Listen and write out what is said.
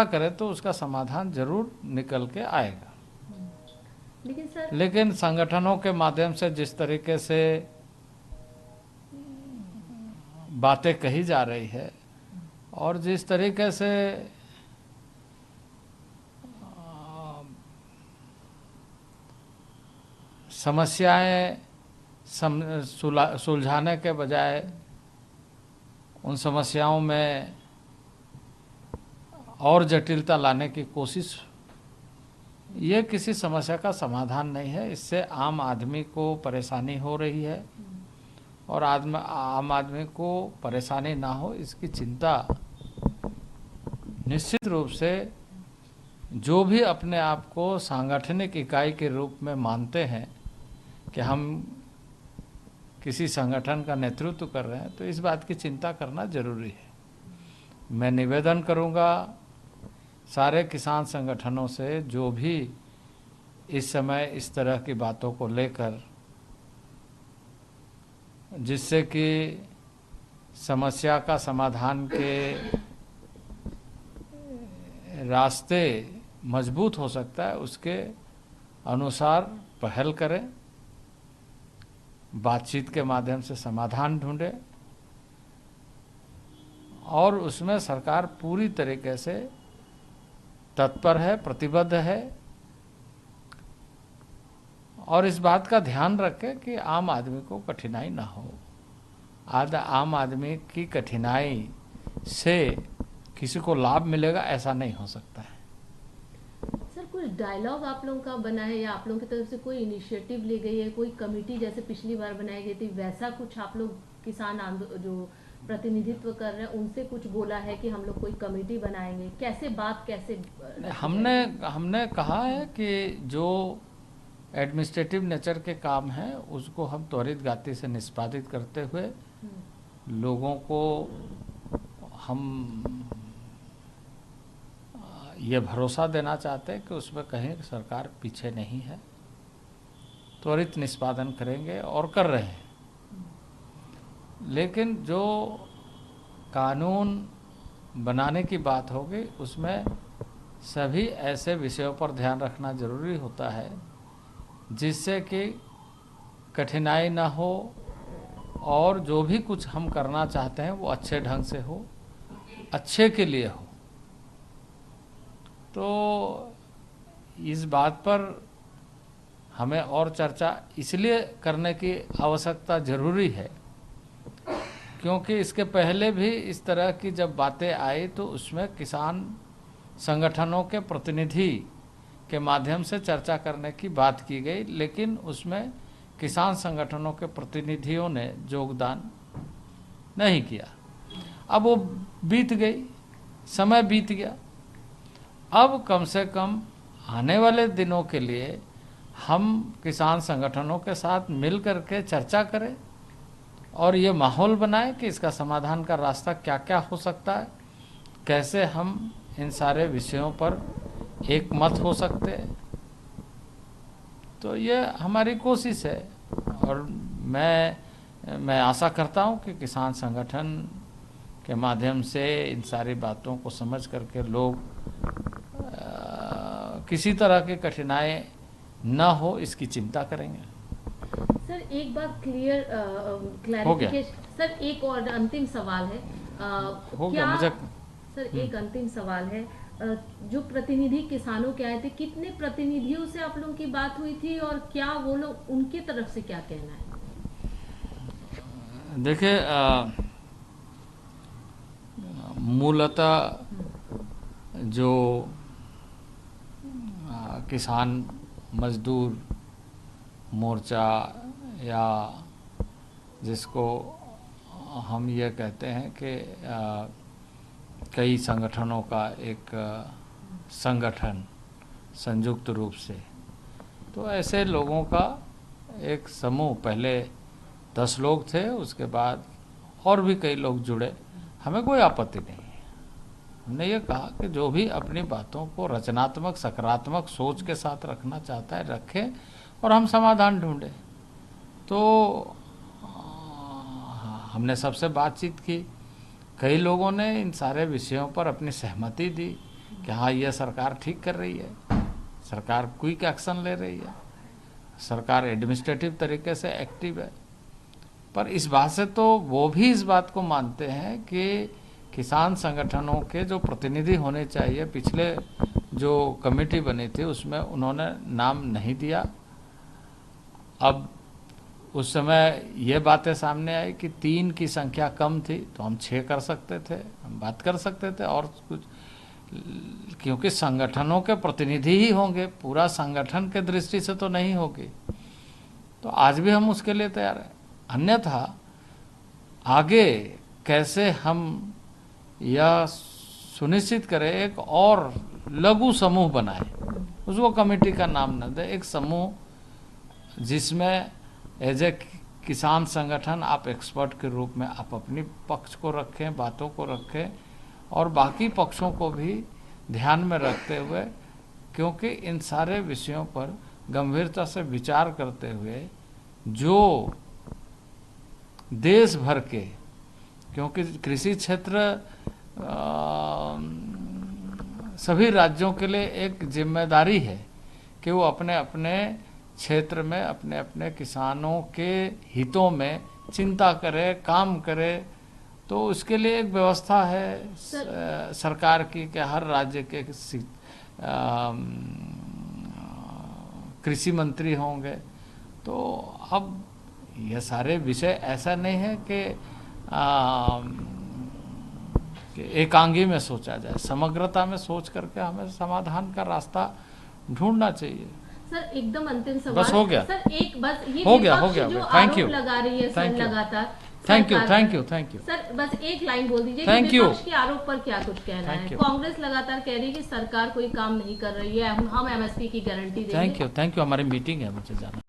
करे तो उसका समाधान जरूर निकल के आएगा। लेकिन सर, लेकिन संगठनों के माध्यम से जिस तरीके से बातें कही जा रही है और जिस तरीके से समस्याएं सुलझाने के बजाय उन समस्याओं में और जटिलता लाने की कोशिश, ये किसी समस्या का समाधान नहीं है। इससे आम आदमी को परेशानी हो रही है और आम आदमी को परेशानी ना हो इसकी चिंता निश्चित रूप से जो भी अपने आप को सांगठनिक इकाई के रूप में मानते हैं कि हम किसी संगठन का नेतृत्व कर रहे हैं, तो इस बात की चिंता करना जरूरी है। मैं निवेदन करूंगा सारे किसान संगठनों से, जो भी इस समय इस तरह की बातों को लेकर, जिससे कि समस्या का समाधान के रास्ते मजबूत हो सकता है, उसके अनुसार पहल करें, बातचीत के माध्यम से समाधान ढूंढे और उसमें सरकार पूरी तरीके से तत्पर है, प्रतिबद्ध है और इस बात का ध्यान रखे कि आम आदमी को कठिनाई ना हो। आम आदमी की कठिनाई से किसी को लाभ मिलेगा ऐसा नहीं हो सकता है। सर, कुछ डायलॉग आप लोगों का बना है या आप लोगों की तरफ से कोई इनिशिएटिव ली गई है, कोई कमेटी जैसे पिछली बार बनाई गई थी, वैसा कुछ आप लोग किसान जो प्रतिनिधित्व कर रहे हैं उनसे कुछ बोला है कि हम लोग कोई कमेटी बनाएंगे? कैसे बात कैसे हमने कहा है कि जो एडमिनिस्ट्रेटिव नेचर के काम हैं उसको हम त्वरित गति से निष्पादित करते हुए लोगों को हम ये भरोसा देना चाहते हैं कि उसमें कहीं सरकार पीछे नहीं है, त्वरित निष्पादन करेंगे और कर रहे हैं। लेकिन जो कानून बनाने की बात होगी उसमें सभी ऐसे विषयों पर ध्यान रखना जरूरी होता है जिससे कि कठिनाई ना हो और जो भी कुछ हम करना चाहते हैं वो अच्छे ढंग से हो, अच्छे के लिए हो। तो इस बात पर हमें और चर्चा इसलिए करने की आवश्यकता जरूरी है क्योंकि इसके पहले भी इस तरह की जब बातें आई तो उसमें किसान संगठनों के प्रतिनिधि के माध्यम से चर्चा करने की बात की गई, लेकिन उसमें किसान संगठनों के प्रतिनिधियों ने योगदान नहीं किया। अब वो बीत गई, समय बीत गया। अब कम से कम आने वाले दिनों के लिए हम किसान संगठनों के साथ मिल करके चर्चा करें और ये माहौल बनाएं कि इसका समाधान का रास्ता क्या क्या हो सकता है, कैसे हम इन सारे विषयों पर एक मत हो सकते हैं। तो ये हमारी कोशिश है और मैं आशा करता हूँ कि किसान संगठन के माध्यम से इन सारी बातों को समझ करके लोग किसी तरह की कठिनाई न हो इसकी चिंता करेंगे। सर, एक बात क्लैरिफिकेशन। सर, एक और अंतिम सवाल है। हो गया मुझे। सर, एक अंतिम सवाल है। जो प्रतिनिधि किसानों के आए थे, कितने प्रतिनिधियों से आप लोगों की बात हुई थी और क्या वो लोग, उनके तरफ से क्या कहना है? देखिए, मूलतः जो किसान मजदूर मोर्चा या जिसको हम ये कहते हैं कि कई संगठनों का एक संगठन संयुक्त रूप से, तो ऐसे लोगों का एक समूह, पहले 10 लोग थे, उसके बाद और भी कई लोग जुड़े। हमें कोई आपत्ति नहीं है। हमने ये कहा कि जो भी अपनी बातों को रचनात्मक सकारात्मक सोच के साथ रखना चाहता है रखे और हम समाधान ढूंढे। तो हमने सबसे बातचीत की, कई लोगों ने इन सारे विषयों पर अपनी सहमति दी कि हाँ ये सरकार ठीक कर रही है, सरकार क्विक एक्शन ले रही है, सरकार एडमिनिस्ट्रेटिव तरीके से एक्टिव है। पर इस बात से तो वो भी इस बात को मानते हैं कि किसान संगठनों के जो प्रतिनिधि होने चाहिए, पिछले जो कमेटी बनी थी उसमें उन्होंने नाम नहीं दिया। अब उस समय ये बातें सामने आई कि 3 की संख्या कम थी तो हम 6 कर सकते थे, हम बात कर सकते थे और कुछ, क्योंकि संगठनों के प्रतिनिधि ही होंगे, पूरा संगठन के दृष्टि से तो नहीं होगी। तो आज भी हम उसके लिए तैयार हैं। अन्यथा आगे कैसे हम यह सुनिश्चित करें एक और लघु समूह बनाए, उसको कमेटी का नाम न दे, एक समूह जिसमें एज ए किसान संगठन आप एक्सपर्ट के रूप में आप अपनी पक्ष को रखें, बातों को रखें और बाकी पक्षों को भी ध्यान में रखते हुए, क्योंकि इन सारे विषयों पर गंभीरता से विचार करते हुए जो देश भर के, क्योंकि कृषि क्षेत्र सभी राज्यों के लिए एक जिम्मेदारी है कि वो अपने अपने क्षेत्र में अपने अपने किसानों के हितों में चिंता करे, काम करे। तो उसके लिए एक व्यवस्था है सरकार की कि हर राज्य के कृषि मंत्री होंगे। तो अब ये सारे विषय ऐसा नहीं है कि एकांगी में सोचा जाए, समग्रता में सोच करके हमें समाधान का रास्ता ढूंढना चाहिए। सर एकदम अंतिम सवाल, बस हो गया सर एक बस ये हो गया जो थैंक यू आरोप लगा रही है सर लगातार, थैंक यू सर बस एक लाइन बोल दीजिए Thank कि you. विपक्ष के आरोप पर क्या कुछ कहना है। कांग्रेस लगातार कह रही है कि सरकार कोई काम नहीं कर रही है, हम एमएसपी की गारंटी देंगे। थैंक यू हमारी मीटिंग है, मुझे जाना।